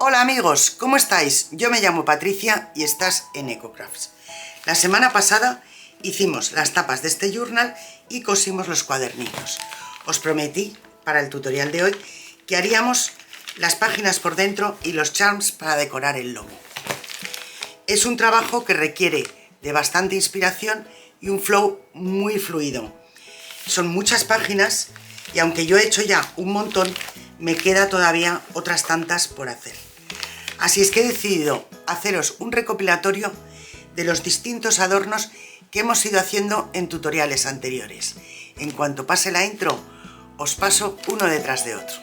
Hola amigos, ¿cómo estáis? Yo me llamo Patricia y estás en Ecocrafts. La semana pasada hicimos las tapas de este journal y cosimos los cuadernillos. Os prometí para el tutorial de hoy que haríamos las páginas por dentro y los charms para decorar el logo. Es un trabajo que requiere de bastante inspiración y un flow muy fluido. Son muchas páginas y aunque yo he hecho ya un montón, me queda todavía otras tantas por hacer. Así es que he decidido haceros un recopilatorio de los distintos adornos que hemos ido haciendo en tutoriales anteriores. En cuanto pase la intro, os paso uno detrás de otro.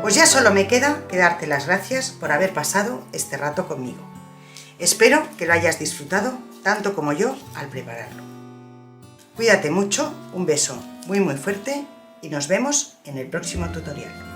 Pues ya solo me queda que darte las gracias por haber pasado este rato conmigo. Espero que lo hayas disfrutado tanto como yo al prepararlo. Cuídate mucho, un beso muy fuerte y nos vemos en el próximo tutorial.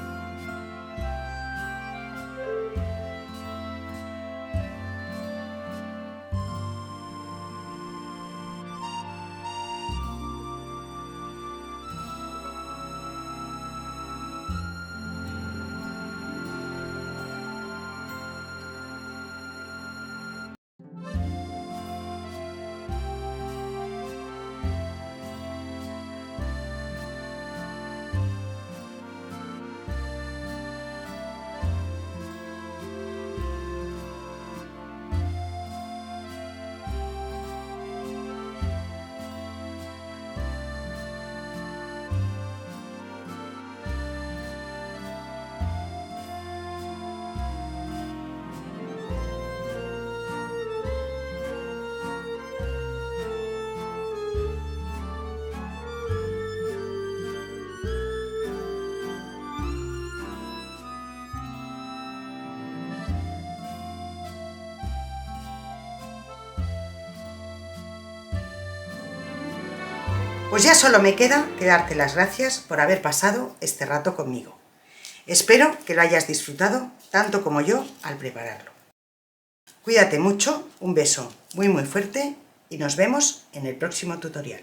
Pues ya solo me queda que darte las gracias por haber pasado este rato conmigo. Espero que lo hayas disfrutado tanto como yo al prepararlo. Cuídate mucho, un beso muy fuerte y nos vemos en el próximo tutorial.